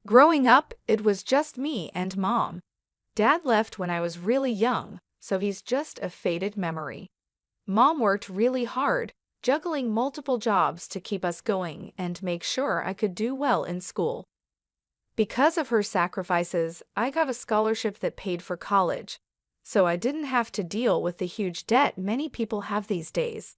Growing up, it was just me and Mom. Dad left when I was really young, so he's just a faded memory. Mom worked really hard, juggling multiple jobs to keep us going and make sure I could do well in school. Because of her sacrifices, I got a scholarship that paid for college, so I didn't have to deal with the huge debt many people have these days.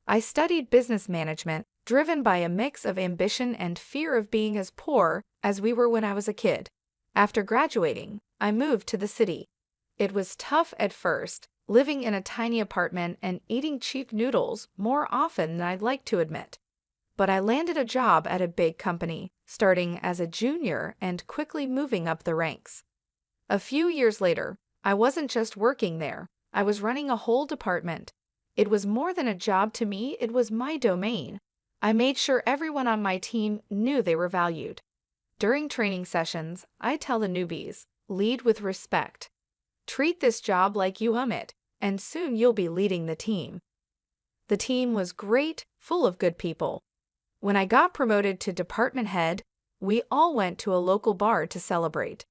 I studied business management, driven by a mix of ambition and fear of being as poor as we were when I was a kid. After graduating, I moved to the city. It was tough at first, living in a tiny apartment and eating cheap noodles more often than I'd like to admit. But I landed a job at a big company, starting as a junior and quickly moving up the ranks. A few years later, I wasn't just working there, I was running a whole department. It was more than a job to me, it was my domain. I made sure everyone on my team knew they were valued. During training sessions, I tell the newbies, lead with respect. Treat this job like you own it, and soon you'll be leading the team. The team was great, full of good people. When I got promoted to department head, we all went to a local bar to celebrate.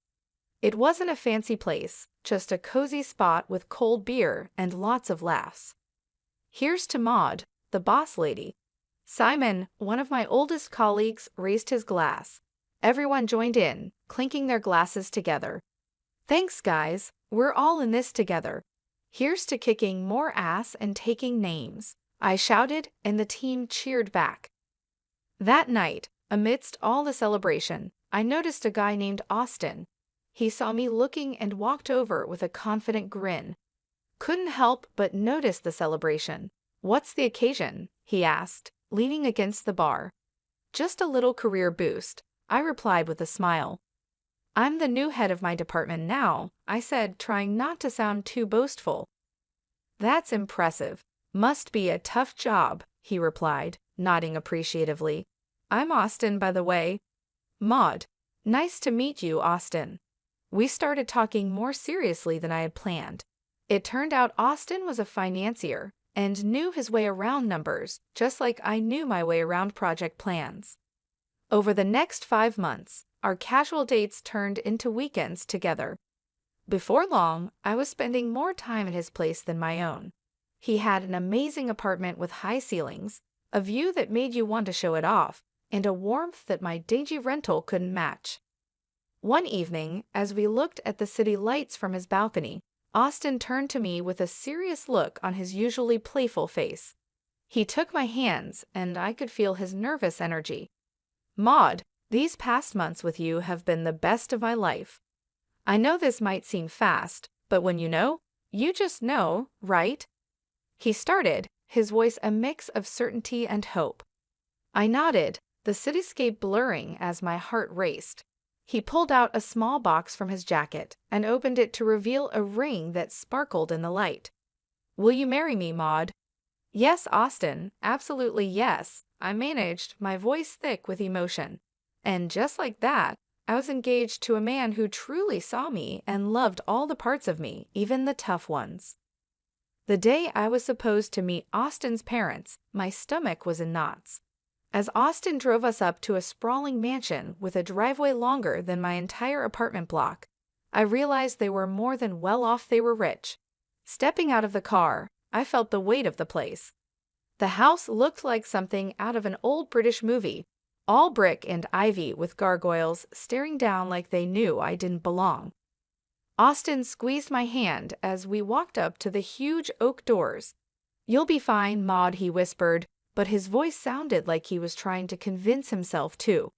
It wasn't a fancy place, just a cozy spot with cold beer and lots of laughs. Here's to Maud, the boss lady. Simon, one of my oldest colleagues, raised his glass. Everyone joined in, clinking their glasses together. Thanks, guys, we're all in this together. Here's to kicking more ass and taking names, I shouted, and the team cheered back. That night, amidst all the celebration, I noticed a guy named Austin. He saw me looking and walked over with a confident grin. Couldn't help but notice the celebration. What's the occasion? He asked, leaning against the bar. Just a little career boost, I replied with a smile. I'm the new head of my department now, I said, trying not to sound too boastful. That's impressive. Must be a tough job, he replied, nodding appreciatively. I'm Austin, by the way. Maud. Nice to meet you, Austin. We started talking more seriously than I had planned. It turned out Austin was a financier and knew his way around numbers, just like I knew my way around project plans. Over the next 5 months, our casual dates turned into weekends together. Before long, I was spending more time at his place than my own. He had an amazing apartment with high ceilings, a view that made you want to show it off, and a warmth that my dingy rental couldn't match. One evening, as we looked at the city lights from his balcony, Austin turned to me with a serious look on his usually playful face. He took my hands, and I could feel his nervous energy. Maud, these past months with you have been the best of my life. I know this might seem fast, but when you just know, right? He started, his voice a mix of certainty and hope. I nodded, the cityscape blurring as my heart raced. He pulled out a small box from his jacket and opened it to reveal a ring that sparkled in the light. Will you marry me, Maud? Yes, Austin, absolutely yes, I managed, my voice thick with emotion. And just like that, I was engaged to a man who truly saw me and loved all the parts of me, even the tough ones. The day I was supposed to meet Austin's parents, my stomach was in knots. As Austin drove us up to a sprawling mansion with a driveway longer than my entire apartment block, I realized they were more than well off, they were rich. Stepping out of the car, I felt the weight of the place. The house looked like something out of an old British movie, all brick and ivy with gargoyles staring down like they knew I didn't belong. Austin squeezed my hand as we walked up to the huge oak doors. You'll be fine, Maud, he whispered, but his voice sounded like he was trying to convince himself too.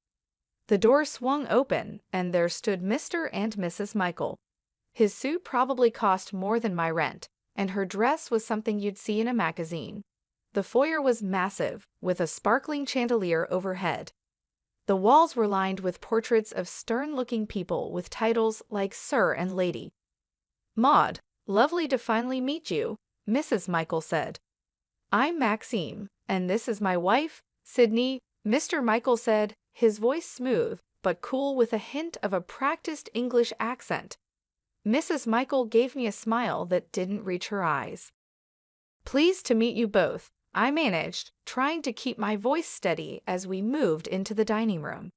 The door swung open, and there stood Mr. and Mrs. Michael. His suit probably cost more than my rent, and her dress was something you'd see in a magazine. The foyer was massive, with a sparkling chandelier overhead. The walls were lined with portraits of stern-looking people with titles like Sir and Lady. Maud, lovely to finally meet you, Mrs. Michael said. I'm Maxime, and this is my wife, Sydney, Mr. Michael said, his voice smooth but cool with a hint of a practiced English accent. Mrs. Michael gave me a smile that didn't reach her eyes. Pleased to meet you both, I managed, trying to keep my voice steady as we moved into the dining room.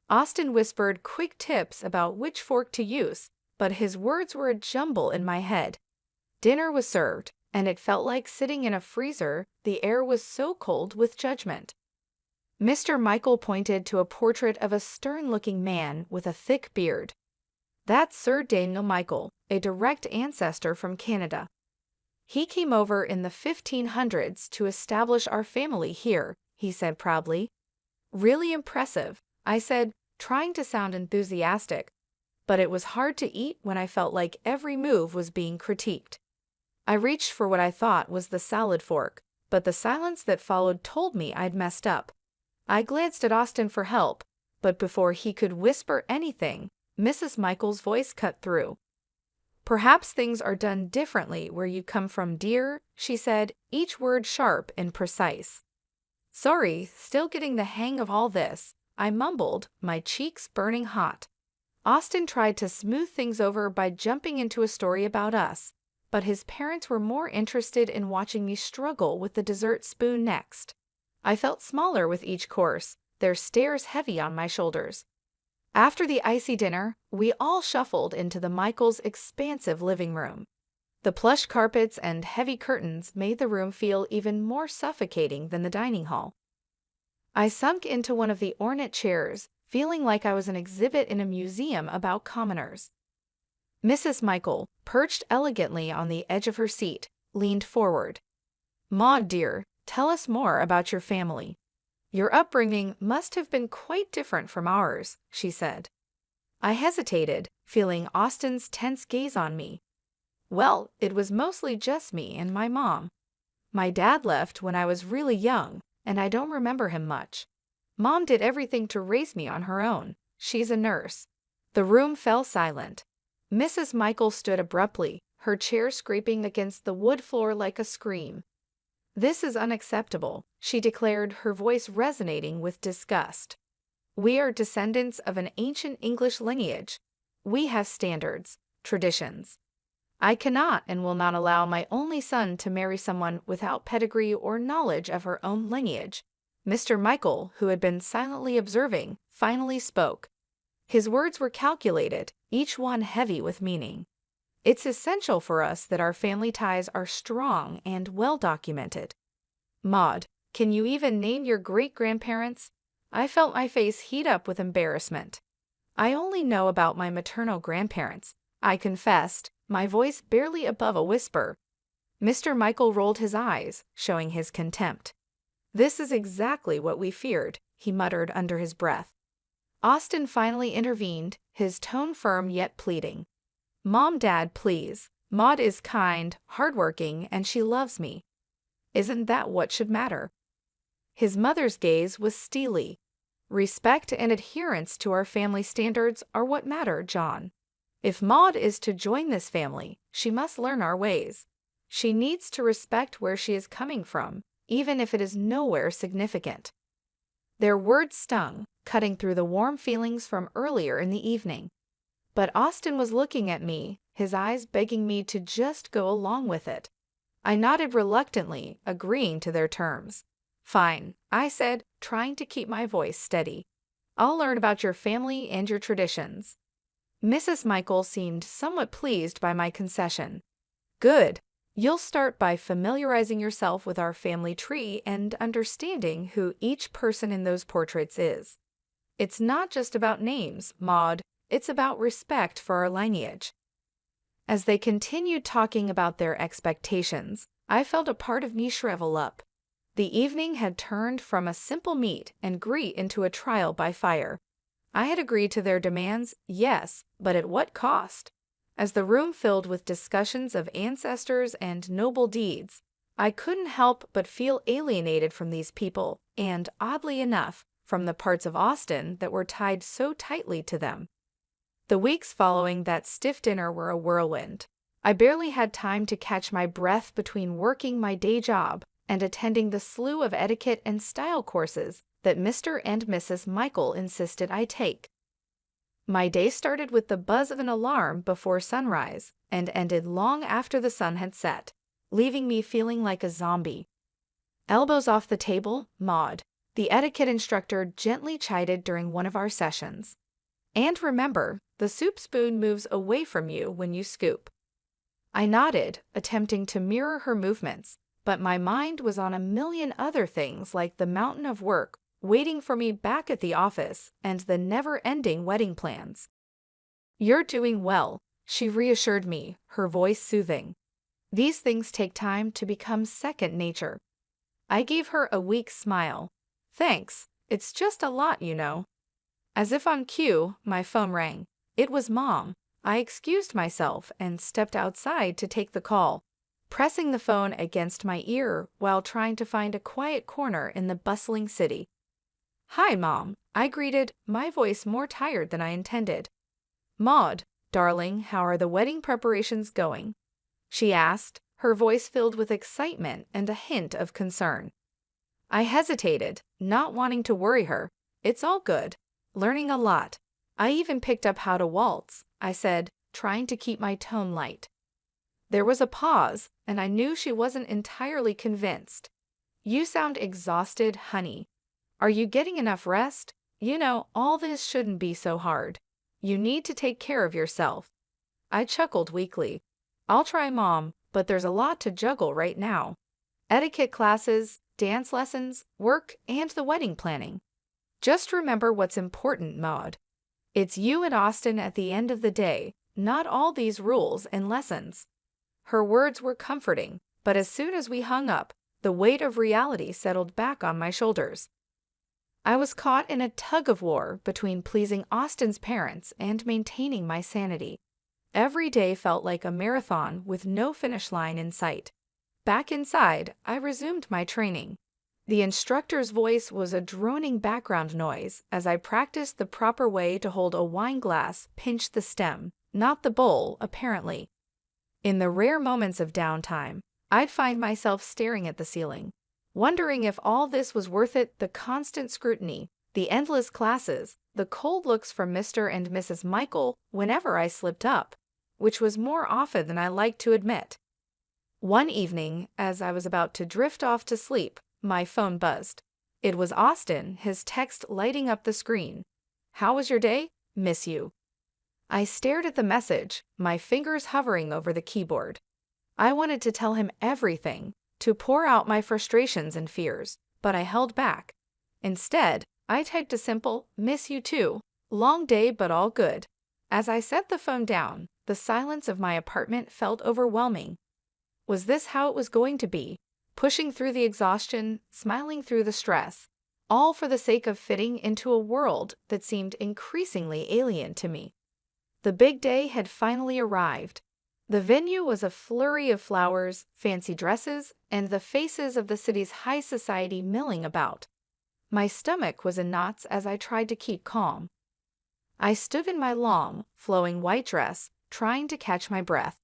Austin whispered quick tips about which fork to use, but his words were a jumble in my head. Dinner was served, and it felt like sitting in a freezer. The air was so cold with judgment. Mr. Michael pointed to a portrait of a stern-looking man with a thick beard. "That's Sir Daniel Michael, a direct ancestor from Canada. He came over in the 1500s to establish our family here," he said proudly. "Really impressive," I said, trying to sound enthusiastic, but it was hard to eat when I felt like every move was being critiqued. I reached for what I thought was the salad fork, but the silence that followed told me I'd messed up. I glanced at Austin for help, but before he could whisper anything, Mrs. Michael's voice cut through. "Perhaps things are done differently where you come from, dear," she said, each word sharp and precise. "Sorry, still getting the hang of all this," I mumbled, my cheeks burning hot. Austin tried to smooth things over by jumping into a story about us, but his parents were more interested in watching me struggle with the dessert spoon next. I felt smaller with each course, their stares heavy on my shoulders. After the icy dinner, we all shuffled into the Michaels' expansive living room. The plush carpets and heavy curtains made the room feel even more suffocating than the dining hall. I sunk into one of the ornate chairs, feeling like I was an exhibit in a museum about commoners. Mrs. Michael, perched elegantly on the edge of her seat, leaned forward. "Maud, dear, tell us more about your family. Your upbringing must have been quite different from ours," she said. I hesitated, feeling Austin's tense gaze on me. "Well, it was mostly just me and my mom. My dad left when I was really young, and I don't remember him much. Mom did everything to raise me on her own. She's a nurse." The room fell silent. Mrs. Michael stood abruptly, her chair scraping against the wood floor like a scream. "This is unacceptable," she declared, her voice resonating with disgust. "We are descendants of an ancient English lineage. We have standards, traditions. I cannot and will not allow my only son to marry someone without pedigree or knowledge of her own lineage." Mr. Michael, who had been silently observing, finally spoke. His words were calculated, each one heavy with meaning. "It's essential for us that our family ties are strong and well documented. Maud, can you even name your great-grandparents?" I felt my face heat up with embarrassment. "I only know about my maternal grandparents," I confessed, my voice barely above a whisper. Mr. Michael rolled his eyes, showing his contempt. "This is exactly what we feared," he muttered under his breath. Austin finally intervened, his tone firm yet pleading. "Mom, Dad, please. Maud is kind, hardworking, and she loves me. Isn't that what should matter?" His mother's gaze was steely. "Respect and adherence to our family standards are what matter, John. If Maud is to join this family, she must learn our ways. She needs to respect where she is coming from, even if it is nowhere significant." Their words stung, cutting through the warm feelings from earlier in the evening. But Austin was looking at me, his eyes begging me to just go along with it. I nodded reluctantly, agreeing to their terms. "Fine," I said, trying to keep my voice steady. "I'll learn about your family and your traditions." Mrs. Michael seemed somewhat pleased by my concession. "Good. You'll start by familiarizing yourself with our family tree and understanding who each person in those portraits is. It's not just about names, Maud. It's about respect for our lineage." As they continued talking about their expectations, I felt a part of me shrivel up. The evening had turned from a simple meet and greet into a trial by fire. I had agreed to their demands, yes, but at what cost? As the room filled with discussions of ancestors and noble deeds, I couldn't help but feel alienated from these people and, oddly enough, from the parts of Austin that were tied so tightly to them. The weeks following that stiff dinner were a whirlwind. I barely had time to catch my breath between working my day job and attending the slew of etiquette and style courses that Mr. and Mrs. Michael insisted I take. My day started with the buzz of an alarm before sunrise and ended long after the sun had set, leaving me feeling like a zombie. "Elbows off the table, Maud. the etiquette instructor gently chided during one of our sessions. And remember, the soup spoon moves away from you when you scoop. I nodded, attempting to mirror her movements, but my mind was on a million other things like the mountain of work waiting for me back at the office and the never-ending wedding plans. "You're doing well," she reassured me, her voice soothing. "These things take time to become second nature." I gave her a weak smile. "Thanks, it's just a lot, you know." As if on cue, my phone rang. It was Mom. I excused myself and stepped outside to take the call, pressing the phone against my ear while trying to find a quiet corner in the bustling city. "Hi, Mom," I greeted, my voice more tired than I intended. "Maud, darling, how are the wedding preparations going?" she asked, her voice filled with excitement and a hint of concern. I hesitated, not wanting to worry her. "It's all good. Learning a lot. I even picked up how to waltz," I said, trying to keep my tone light. There was a pause, and I knew she wasn't entirely convinced. "You sound exhausted, honey. Are you getting enough rest? You know, all this shouldn't be so hard. You need to take care of yourself." I chuckled weakly. "I'll try, Mom, but there's a lot to juggle right now. Etiquette classes, dance lessons, work, and the wedding planning. Just remember what's important, Maud. It's you and Austin at the end of the day, not all these rules and lessons." Her words were comforting, but as soon as we hung up, the weight of reality settled back on my shoulders. I was caught in a tug-of-war between pleasing Austin's parents and maintaining my sanity. Every day felt like a marathon with no finish line in sight. Back inside, I resumed my training. The instructor's voice was a droning background noise as I practiced the proper way to hold a wine glass, pinch the stem, not the bowl, apparently. In the rare moments of downtime, I'd find myself staring at the ceiling, wondering if all this was worth it: the constant scrutiny, the endless classes, the cold looks from Mr. and Mrs. Michael whenever I slipped up, which was more often than I liked to admit. One evening, as I was about to drift off to sleep, my phone buzzed. It was Austin, his text lighting up the screen. "How was your day? Miss you." I stared at the message, my fingers hovering over the keyboard. I wanted to tell him everything, to pour out my frustrations and fears, but I held back. Instead, I typed a simple, "Miss you too. Long day but all good." As I set the phone down, the silence of my apartment felt overwhelming. Was this how it was going to be? Pushing through the exhaustion, smiling through the stress, all for the sake of fitting into a world that seemed increasingly alien to me. The big day had finally arrived. The venue was a flurry of flowers, fancy dresses, and the faces of the city's high society milling about. My stomach was in knots as I tried to keep calm. I stood in my long, flowing white dress, trying to catch my breath.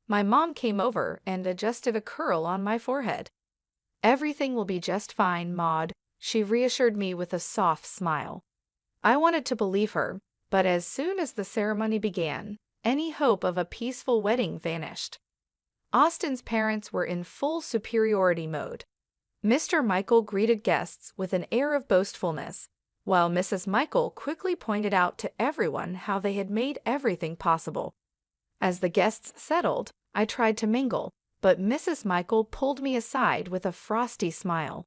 My mom came over and adjusted a curl on my forehead. "Everything will be just fine, Maud," she reassured me with a soft smile. I wanted to believe her, but as soon as the ceremony began, any hope of a peaceful wedding vanished. Austin's parents were in full superiority mode. Mr. Michael greeted guests with an air of boastfulness, while Mrs. Michael quickly pointed out to everyone how they had made everything possible. As the guests settled, I tried to mingle, but Mrs. Michael pulled me aside with a frosty smile.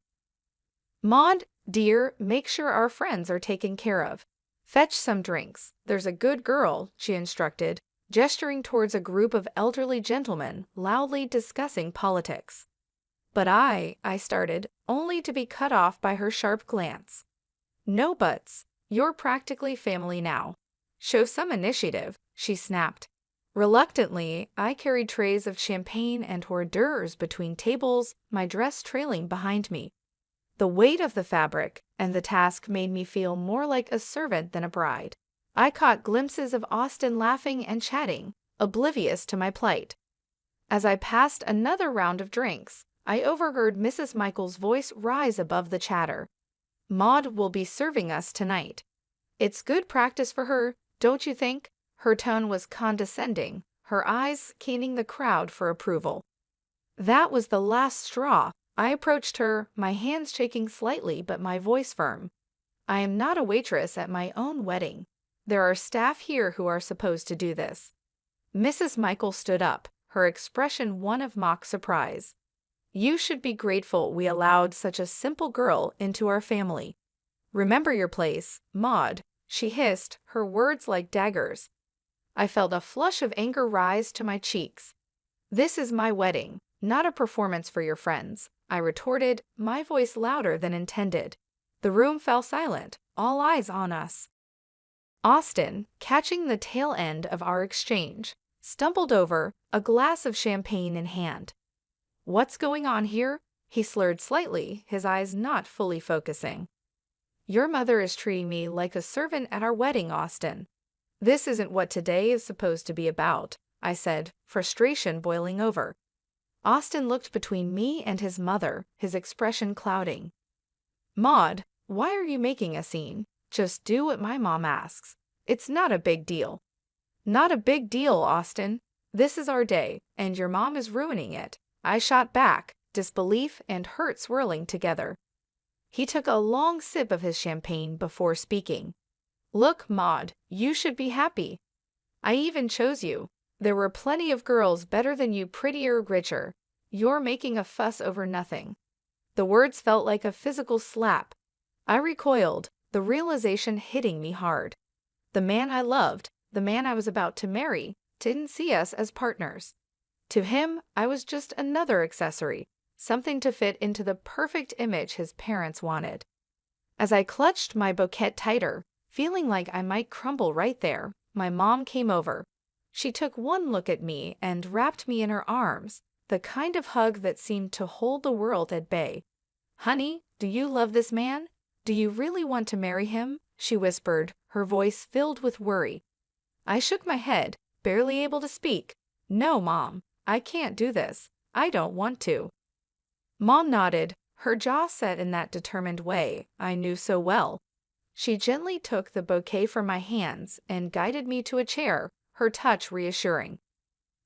"Maud, dear, make sure our friends are taken care of. Fetch some drinks. There's a good girl," she instructed, gesturing towards a group of elderly gentlemen loudly discussing politics. But I started, only to be cut off by her sharp glance. "No buts. You're practically family now. Show some initiative," she snapped. Reluctantly, I carried trays of champagne and hors d'oeuvres between tables, my dress trailing behind me. The weight of the fabric and the task made me feel more like a servant than a bride. I caught glimpses of Austin laughing and chatting, oblivious to my plight. As I passed another round of drinks, I overheard Mrs. Michael's voice rise above the chatter. "Maud will be serving us tonight. It's good practice for her, don't you think?" Her tone was condescending, her eyes keening the crowd for approval. That was the last straw. I approached her, my hands shaking slightly but my voice firm. I am not a waitress at my own wedding. There are staff here who are supposed to do this. Mrs. Michael stood up, her expression one of mock surprise. You should be grateful we allowed such a simple girl into our family. Remember your place, Maud, she hissed, her words like daggers. I felt a flush of anger rise to my cheeks. This is my wedding, not a performance for your friends, I retorted, my voice louder than intended. The room fell silent, all eyes on us. Austin, catching the tail end of our exchange, stumbled over, a glass of champagne in hand. What's going on here? He slurred slightly, his eyes not fully focusing. Your mother is treating me like a servant at our wedding, Austin. This isn't what today is supposed to be about, I said, frustration boiling over. Austin looked between me and his mother, his expression clouding. Maud, why are you making a scene? Just do what my mom asks. It's not a big deal. Not a big deal, Austin. This is our day, and your mom is ruining it. I shot back, disbelief and hurt swirling together. He took a long sip of his champagne before speaking. Look, Maud, you should be happy. I even chose you. There were plenty of girls better than you, prettier, richer. You're making a fuss over nothing. The words felt like a physical slap. I recoiled, the realization hitting me hard. The man I loved, the man I was about to marry, didn't see us as partners. To him, I was just another accessory, something to fit into the perfect image his parents wanted. As I clutched my bouquet tighter, feeling like I might crumble right there, my mom came over. She took one look at me and wrapped me in her arms, the kind of hug that seemed to hold the world at bay. Honey, do you love this man? Do you really want to marry him? She whispered, her voice filled with worry. I shook my head, barely able to speak. No, Mom, I can't do this. I don't want to. Mom nodded, her jaw set in that determined way I knew so well. She gently took the bouquet from my hands and guided me to a chair, her touch reassuring.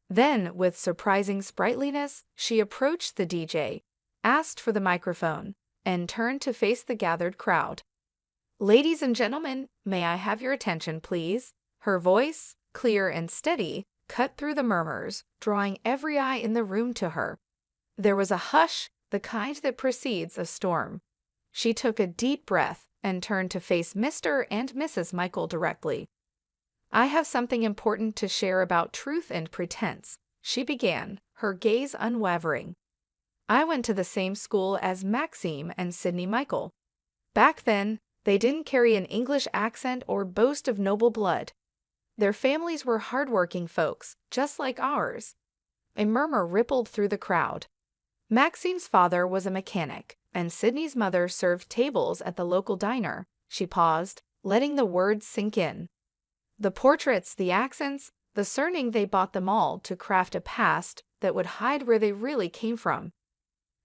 Then, with surprising sprightliness, she approached the DJ, asked for the microphone, and turned to face the gathered crowd. Ladies and gentlemen, may I have your attention, please? Her voice, clear and steady, cut through the murmurs, drawing every eye in the room to her. There was a hush, the kind that precedes a storm. She took a deep breath and turned to face Mr. and Mrs. Michael directly. I have something important to share about truth and pretense, she began, her gaze unwavering. I went to the same school as Maxime and Sydney Michael. Back then, they didn't carry an English accent or boast of noble blood. Their families were hardworking folks, just like ours. A murmur rippled through the crowd. Maxime's father was a mechanic, and Sydney's mother served tables at the local diner. She paused, letting the words sink in. The portraits, the accents, the surname, they bought them all to craft a past that would hide where they really came from.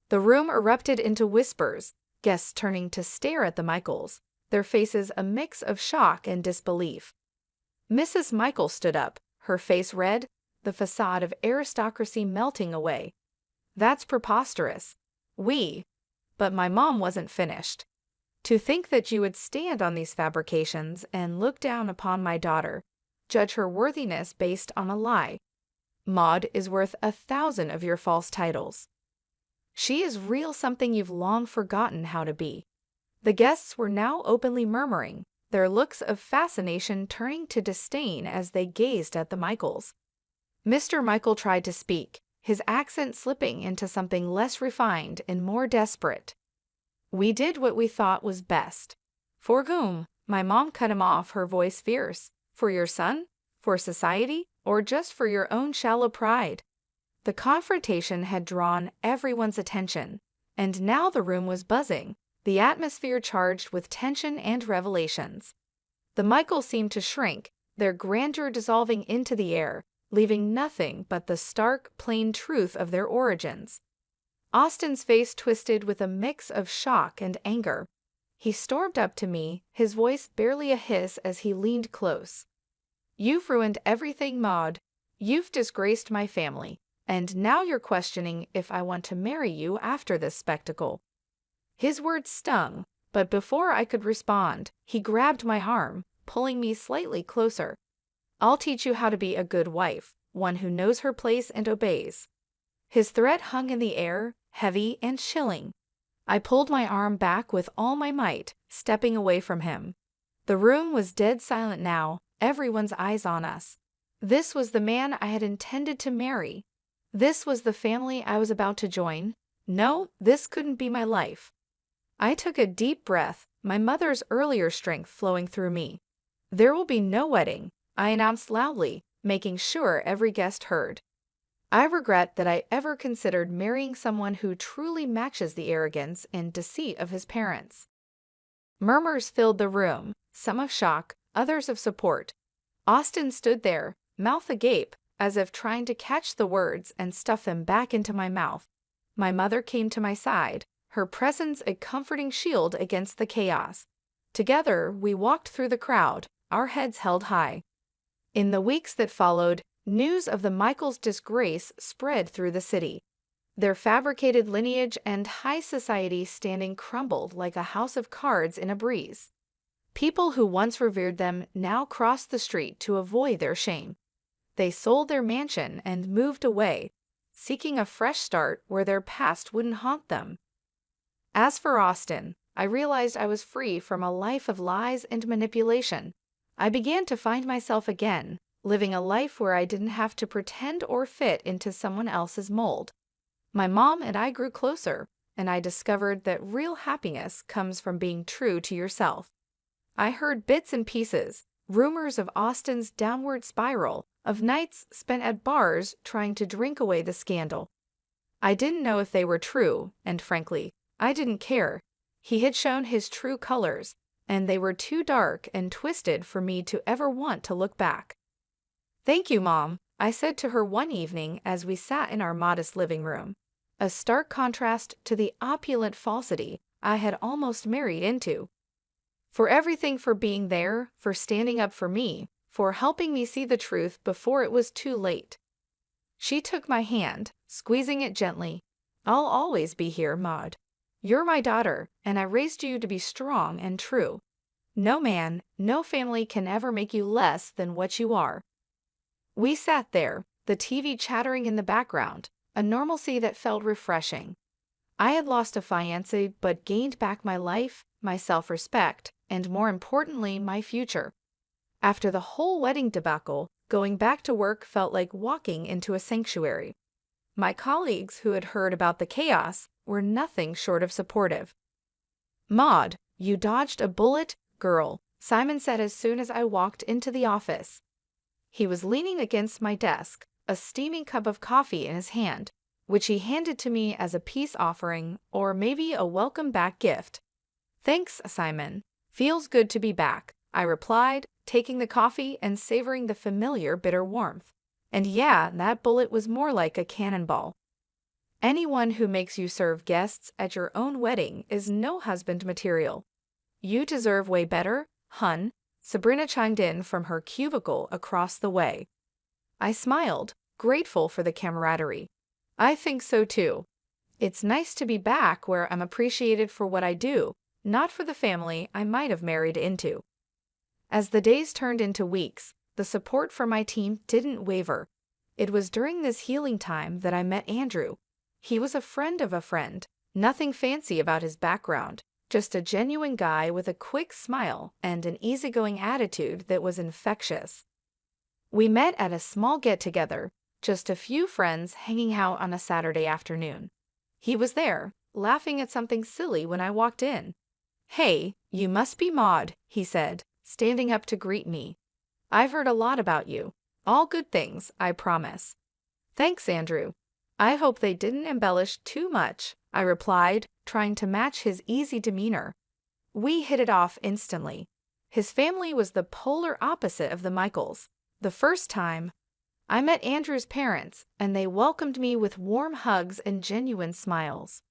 The room erupted into whispers, guests turning to stare at the Michaels, their faces a mix of shock and disbelief. Mrs. Michael stood up, her face red, the facade of aristocracy melting away. That's preposterous. But my mom wasn't finished. To think that you would stand on these fabrications and look down upon my daughter, judge her worthiness based on a lie. Maud is worth 1,000 of your false titles. She is real, something you've long forgotten how to be. The guests were now openly murmuring, their looks of fascination turning to disdain as they gazed at the Michaels. Mr. Michael tried to speak, his accent slipping into something less refined and more desperate. We did what we thought was best. For whom? My mom cut him off, her voice fierce. For your son? For society? Or just for your own shallow pride? The confrontation had drawn everyone's attention, and now the room was buzzing, the atmosphere charged with tension and revelations. The Michaels seemed to shrink, their grandeur dissolving into the air, leaving nothing but the stark, plain truth of their origins. Austin's face twisted with a mix of shock and anger. He stormed up to me, his voice barely a hiss as he leaned close. You've ruined everything, Maud. You've disgraced my family, And now you're questioning if I want to marry you after this spectacle." His words stung, but before I could respond, he grabbed my arm, pulling me slightly closer. "I'll teach you how to be a good wife, one who knows her place and obeys." His threat hung in the air, heavy and chilling. I pulled my arm back with all my might, stepping away from him. The room was dead silent now, everyone's eyes on us. This was the man I had intended to marry. This was the family I was about to join. No, this couldn't be my life. I took a deep breath, my mother's earlier strength flowing through me. "There will be no wedding," I announced loudly, making sure every guest heard. I regret that I ever considered marrying someone who truly matches the arrogance and deceit of his parents. Murmurs filled the room, some of shock, others of support. Austin stood there, mouth agape, as if trying to catch the words and stuff them back into my mouth. My mother came to my side, her presence a comforting shield against the chaos. Together, we walked through the crowd, our heads held high. In the weeks that followed, news of the Michaels' disgrace spread through the city. Their fabricated lineage and high society standing crumbled like a house of cards in a breeze. People who once revered them now crossed the street to avoid their shame. They sold their mansion and moved away, seeking a fresh start where their past wouldn't haunt them. As for Austin, I realized I was free from a life of lies and manipulation. I began to find myself again, living a life where I didn't have to pretend or fit into someone else's mold. My mom and I grew closer, and I discovered that real happiness comes from being true to yourself. I heard bits and pieces, rumors of Austin's downward spiral, of nights spent at bars trying to drink away the scandal. I didn't know if they were true, and frankly, I didn't care. He had shown his true colors, and they were too dark and twisted for me to ever want to look back. "Thank you, Mom," I said to her one evening as we sat in our modest living room, a stark contrast to the opulent falsity I had almost married into. "For everything, for being there, for standing up for me, for helping me see the truth before it was too late." She took my hand, squeezing it gently. "I'll always be here, Maud. You're my daughter, and I raised you to be strong and true. No man, no family can ever make you less than what you are." We sat there, the TV chattering in the background, a normalcy that felt refreshing. I had lost a fiancé but gained back my life, my self-respect, and more importantly, my future. After the whole wedding debacle, going back to work felt like walking into a sanctuary. My colleagues who had heard about the chaos were nothing short of supportive. "Maud, you dodged a bullet, girl," Simon said as soon as I walked into the office. He was leaning against my desk, a steaming cup of coffee in his hand, which he handed to me as a peace offering or maybe a welcome back gift. "Thanks, Simon. Feels good to be back," I replied, taking the coffee and savoring the familiar bitter warmth. And yeah, that bullet was more like a cannonball. "Anyone who makes you serve guests at your own wedding is no husband material. You deserve way better, hun," Sabrina chimed in from her cubicle across the way. I smiled, grateful for the camaraderie. "I think so too. It's nice to be back where I'm appreciated for what I do, not for the family I might have married into." As the days turned into weeks, the support from my team didn't waver. It was during this healing time that I met Andrew. He was a friend of a friend, nothing fancy about his background, just a genuine guy with a quick smile and an easygoing attitude that was infectious. We met at a small get-together, just a few friends hanging out on a Saturday afternoon. He was there, laughing at something silly when I walked in. "Hey, you must be Maud," he said, standing up to greet me. "I've heard a lot about you. All good things, I promise." "Thanks, Andrew. I hope they didn't embellish too much," I replied, trying to match his easy demeanor. We hit it off instantly. His family was the polar opposite of the Michaels. The first time I met Andrew's parents, and they welcomed me with warm hugs and genuine smiles.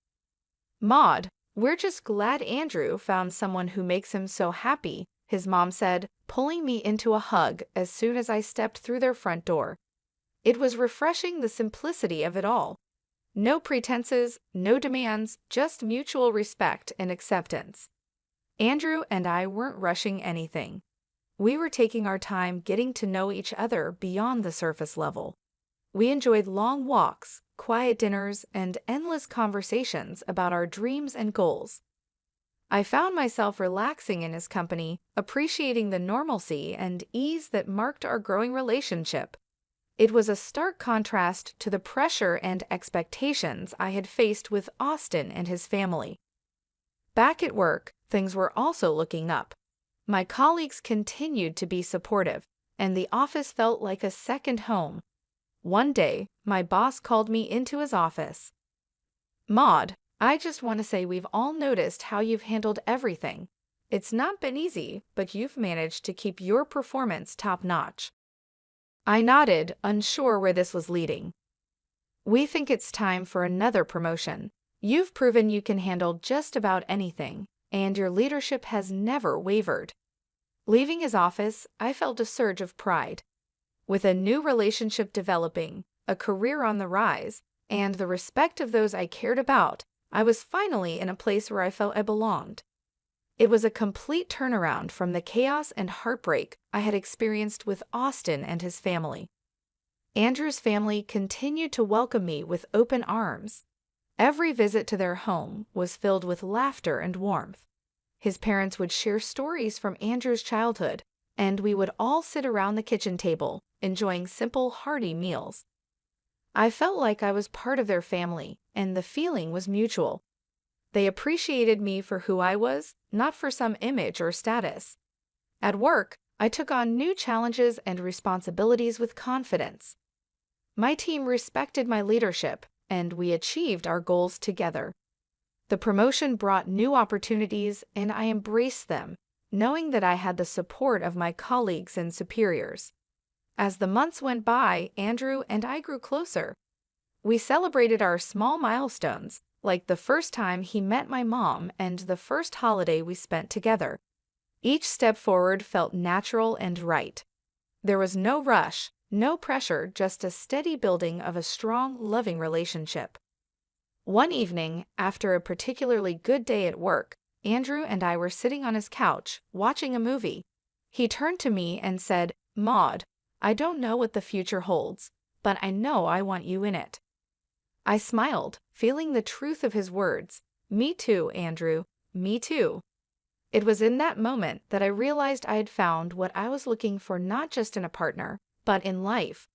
"Maud, we're just glad Andrew found someone who makes him so happy," his mom said, pulling me into a hug as soon as I stepped through their front door. It was refreshing, the simplicity of it all. No pretenses, no demands, just mutual respect and acceptance. Andrew and I weren't rushing anything. We were taking our time getting to know each other beyond the surface level. We enjoyed long walks, quiet dinners, and endless conversations about our dreams and goals. I found myself relaxing in his company, appreciating the normalcy and ease that marked our growing relationship. It was a stark contrast to the pressure and expectations I had faced with Austin and his family. Back at work, things were also looking up. My colleagues continued to be supportive, and the office felt like a second home. One day, my boss called me into his office. "Maud, I just want to say we've all noticed how you've handled everything. It's not been easy, but you've managed to keep your performance top-notch." I nodded, unsure where this was leading. "We think it's time for another promotion. You've proven you can handle just about anything, and your leadership has never wavered." Leaving his office, I felt a surge of pride. With a new relationship developing, a career on the rise, and the respect of those I cared about, I was finally in a place where I felt I belonged. It was a complete turnaround from the chaos and heartbreak I had experienced with Austin and his family. Andrew's family continued to welcome me with open arms. Every visit to their home was filled with laughter and warmth. His parents would share stories from Andrew's childhood, and we would all sit around the kitchen table, enjoying simple, hearty meals. I felt like I was part of their family, and the feeling was mutual. They appreciated me for who I was, not for some image or status. At work, I took on new challenges and responsibilities with confidence. My team respected my leadership, and we achieved our goals together. The promotion brought new opportunities, and I embraced them, knowing that I had the support of my colleagues and superiors. As the months went by, Andrew and I grew closer. We celebrated our small milestones, like the first time he met my mom and the first holiday we spent together. Each step forward felt natural and right. There was no rush, no pressure, just a steady building of a strong, loving relationship. One evening, after a particularly good day at work, Andrew and I were sitting on his couch, watching a movie. He turned to me and said, "Maud, I don't know what the future holds, but I know I want you in it." I smiled, feeling the truth of his words. "Me too, Andrew. Me too." It was in that moment that I realized I had found what I was looking for, not just in a partner, but in life.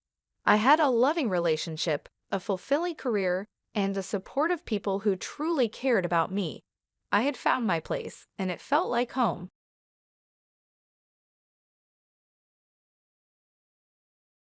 I had a loving relationship, a fulfilling career, and the support of people who truly cared about me. I had found my place, and it felt like home.